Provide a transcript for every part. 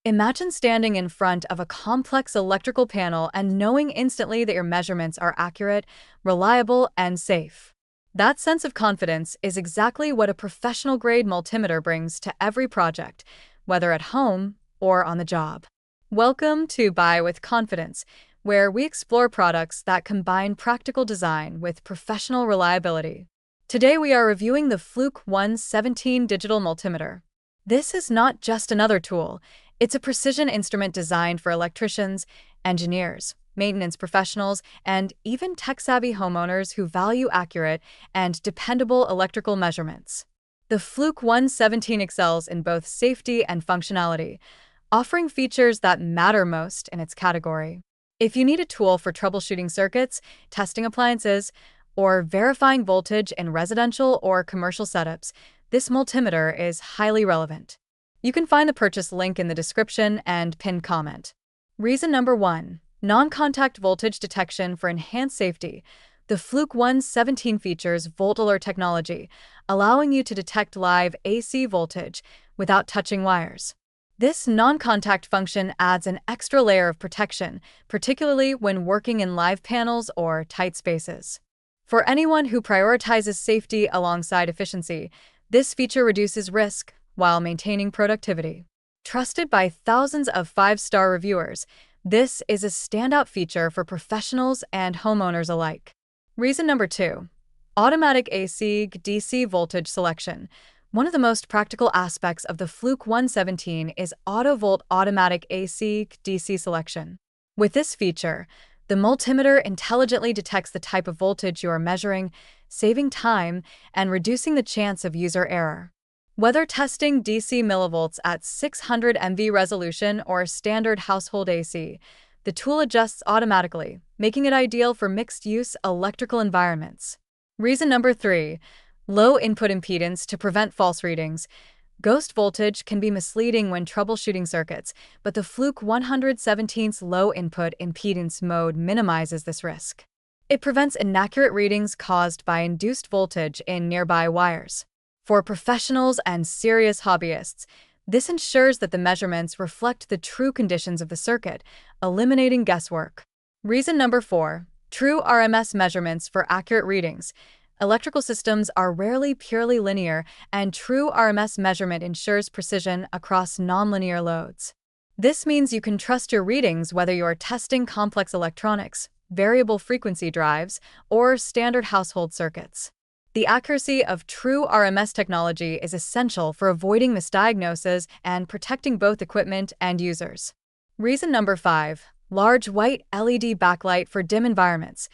Imagine standing in front of a complex electrical panel and knowing instantly that your measurements are accurate, reliable, and safe. That sense of confidence is exactly what a professional-grade multimeter brings to every project, whether at home or on the job. Welcome to Buy with Confidence, where we explore products that combine practical design with professional reliability. Today we are reviewing the Fluke 117 digital multimeter. This is not just another tool. It's a precision instrument designed for electricians, engineers, maintenance professionals, and even tech-savvy homeowners who value accurate and dependable electrical measurements. The Fluke 117 excels in both safety and functionality, offering features that matter most in its category. If you need a tool for troubleshooting circuits, testing appliances, or verifying voltage in residential or commercial setups, this multimeter is highly relevant. You can find the purchase link in the description and pinned comment. Reason number 1. Non-contact voltage detection for enhanced safety. The Fluke 117 features Volt Alert technology, allowing you to detect live AC voltage without touching wires. This non-contact function adds an extra layer of protection, particularly when working in live panels or tight spaces. For anyone who prioritizes safety alongside efficiency, this feature reduces risk while maintaining productivity. Trusted by thousands of 5-star reviewers, this is a standout feature for professionals and homeowners alike. Reason number 2. Automatic AC/DC voltage selection. One of the most practical aspects of the Fluke 117 is AutoVolt automatic AC/DC selection. With this feature, the multimeter intelligently detects the type of voltage you are measuring, saving time and reducing the chance of user error. Whether testing DC millivolts at 600 MV resolution or standard household AC, the tool adjusts automatically, making it ideal for mixed-use electrical environments. Reason number 3. Low input impedance to prevent false readings. Ghost voltage can be misleading when troubleshooting circuits, but the Fluke 117's low input impedance mode minimizes this risk. It prevents inaccurate readings caused by induced voltage in nearby wires. For professionals and serious hobbyists, this ensures that the measurements reflect the true conditions of the circuit, eliminating guesswork. Reason number 4. True RMS measurements for accurate readings. Electrical systems are rarely purely linear, and true RMS measurement ensures precision across nonlinear loads. This means you can trust your readings whether you're testing complex electronics, variable frequency drives, or standard household circuits. The accuracy of true RMS technology is essential for avoiding misdiagnosis and protecting both equipment and users. Reason number 5. Large white LED backlight for dim environments.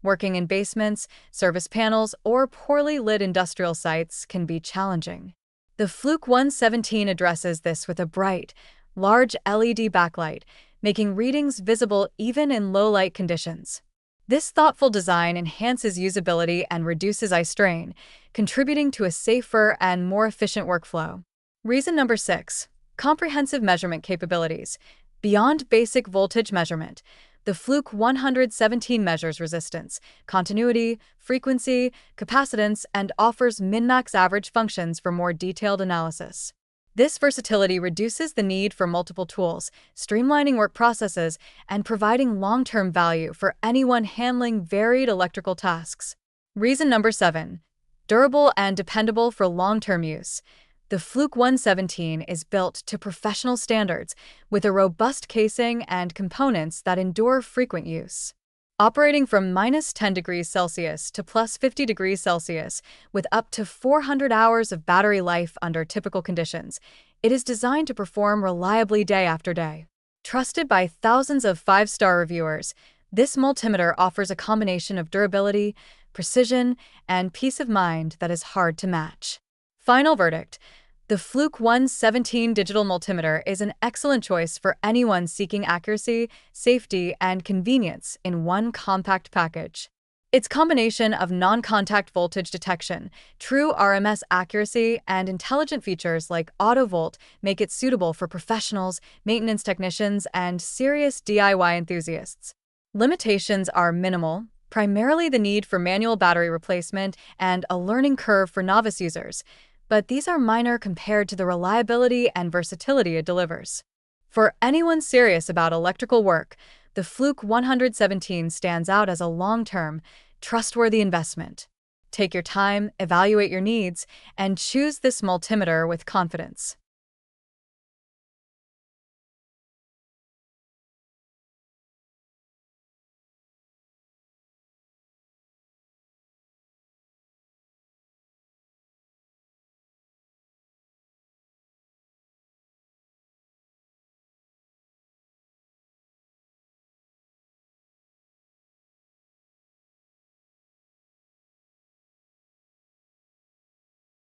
Working in basements, service panels, or poorly lit industrial sites can be challenging. The Fluke 117 addresses this with a bright, large LED backlight, making readings visible even in low-light conditions. This thoughtful design enhances usability and reduces eye strain, contributing to a safer and more efficient workflow. Reason number 6. Comprehensive measurement capabilities. Beyond basic voltage measurement, the Fluke 117 measures resistance, continuity, frequency, capacitance, and offers min-max average functions for more detailed analysis. This versatility reduces the need for multiple tools, streamlining work processes and providing long-term value for anyone handling varied electrical tasks. Reason number 7. Durable and dependable for long-term use. The Fluke 117 is built to professional standards with a robust casing and components that endure frequent use. Operating from -10 degrees Celsius to +50 degrees Celsius with up to 400 hours of battery life under typical conditions, it is designed to perform reliably day after day. Trusted by thousands of 5-star reviewers, this multimeter offers a combination of durability, precision, and peace of mind that is hard to match. Final verdict. The Fluke 117 digital multimeter is an excellent choice for anyone seeking accuracy, safety, and convenience in one compact package. Its combination of non-contact voltage detection, true RMS accuracy, and intelligent features like AutoVolt make it suitable for professionals, maintenance technicians, and serious DIY enthusiasts. Limitations are minimal, primarily the need for manual battery replacement and a learning curve for novice users, but these are minor compared to the reliability and versatility it delivers. For anyone serious about electrical work, the Fluke 117 stands out as a long-term, trustworthy investment. Take your time, evaluate your needs, and choose this multimeter with confidence.